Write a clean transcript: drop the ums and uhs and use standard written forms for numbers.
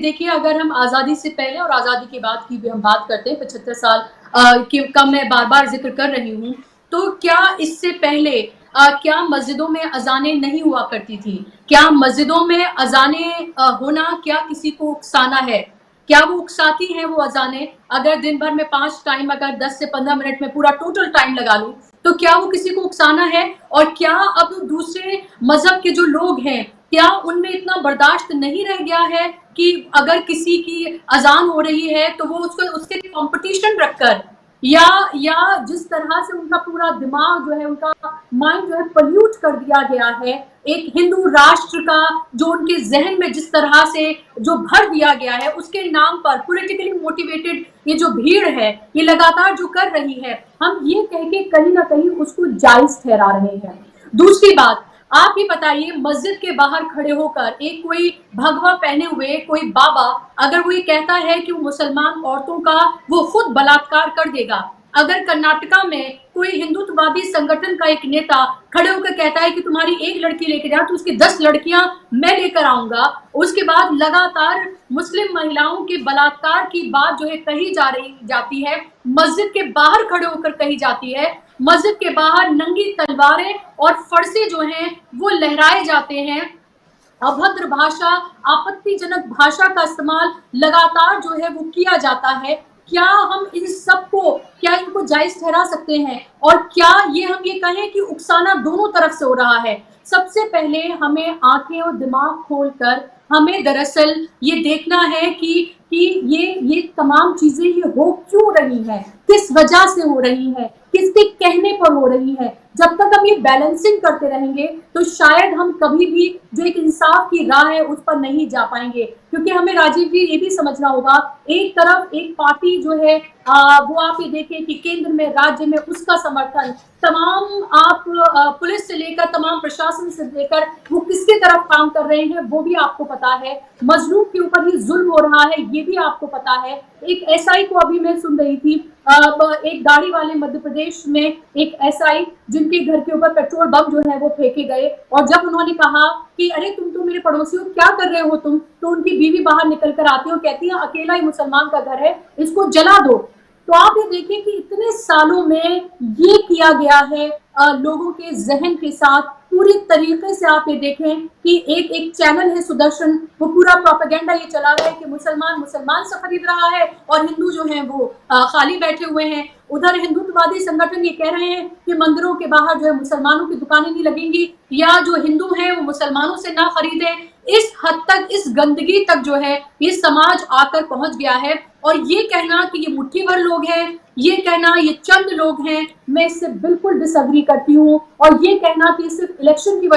देखिए, अगर हम आज़ादी से पहले और आज़ादी के बाद की भी हम बात करते हैं, 75 साल का मैं बार-बार ज़िक्र कर रही हूँ, तो क्या इससे पहले क्या मस्जिदों में अज़ानें नहीं हुआ करती थी? क्या मस्जिदों में अज़ानें होना क्या किसी को उकसाना है? क्या वो उकसाती हैं वो अज़ानें? अगर दिन भर में 5 टाइम अगर 10 से 15 मिनट में पूरा टोटल टाइम लगा लूँ, तो क्या वो किसी को उकसाना है? और क्या अब दूसरे मज़हब के जो लोग हैं, क्या उनमें इतना बर्दाश्त नहीं रह गया है कि अगर किसी की अज़ान हो रही है तो वो उसको उसके कंपटीशन रखकर या जिस तरह से उनका पूरा दिमाग जो है, उनका माइंड जो है पल्यूट कर दिया गया है, एक हिंदू राष्ट्र का जो उनके ज़हन में जिस तरह से जो भर दिया गया है, उसके नाम पर पॉलिटिकली मोटिवेटेड ये जो भीड़ है, ये लगातार जो कर रही है, हम ये कह के कहीं न कहीं उसको जायज़ ठहरा रहे हैं। दूसरी बात, आप ही बताइए मस्जिद के बाहर खड़े होकर एक कोई भगवा पहने हुए कोई बाबा अगर वो ये कहता है कि वो मुसलमान औरतों का वो खुद बलात्कार कर देगा। अगर कर्नाटका में कोई हिंदुत्ववादी संगठन का एक नेता खड़े होकर कहता है कि तुम्हारी एक लड़की लेके जाओ तो उसकी 10 लड़कियां मैं लेकर आऊंगा। उसके बाद लगातार मुस्लिम महिलाओं के बलात्कार की बात जो है कही जाती है, मस्जिद के बाहर खड़े होकर कही जाती है। मस्जिद के बाहर नंगी तलवारें और फरसे जो हैं वो लहराए जाते हैं। अभद्र भाषा, आपत्तिजनक भाषा का इस्तेमाल लगातार जो है वो किया जाता है। क्या हम इन सबको क्या इनको जायज़ ठहरा सकते हैं? और क्या हम ये कहें कि उकसाना दोनों तरफ से हो रहा है? सबसे पहले हमें आँखें और दिमाग खोलकर हमें दरअसल ये देखना है कि ये तमाम चीज़ें ये हो क्यों रही हैं? किस वजह से हो रही हैं? किसके कहने पर हो रही है? जब तक हम ये बैलेंसिंग करते रहेंगे तो शायद हम कभी भी जो एक इंसाफ की राह है उस पर नहीं जा पाएंगे, क्योंकि हमें राजीव जी ये भी समझना होगा, एक तरफ एक पार्टी जो है वो आप ये देखें कि केंद्र में राज्य में उसका समर्थन तमाम आप पुलिस से लेकर तमाम प्रशासन से लेकर वो किसके तरफ काम कर रहे हैं वो भी आपको पता है। मजलूम के ऊपर ही जुल्म हो रहा है ये भी आपको पता है। एक एसआई को अभी मैं सुन रही थी, एक गाड़ी वाले मध्य प्रदेश में एक एसआई जिनके घर के ऊपर पेट्रोल बम जो है वो फेंके गए, और जब उन्होंने कहा कि अरे तुम तो मेरे पड़ोसी हो, क्या कर रहे हो तुम, तो उनकी बीवी बाहर निकल कर आती है और कहती है अकेला ही मुसलमान का घर है, इसको जला दो। तो आप ये देखिए कि इतने सालों में ये किया गया है लोगों के जहन के साथ पूरी तरीके से। आप ये देखें कि एक चैनल है सुदर्शन, वो पूरा प्रोपेगेंडा ये चला रहा है कि मुसलमान से खरीद रहा है और हिंदू जो हैं वो खाली बैठे हुए हैं। उधर हिंदुत्ववादी संगठन ये कह रहे हैं कि मंदिरों के बाहर जो है मुसलमानों की दुकानें नहीं लगेंगी या जो हिंदू हैं वो मुसलमानों से ना खरीदें। इस हद तक, इस गंदगी तक जो है ये समाज आकर पहुंच गया है। और ये कहना कि ये मुट्ठी भर लोग हैं, ये कहना ये चंद लोग हैं, मैं इससे बिल्कुल डिसएग्री करती हूँ। और ये कहना कि सिर्फ इलेक्शन की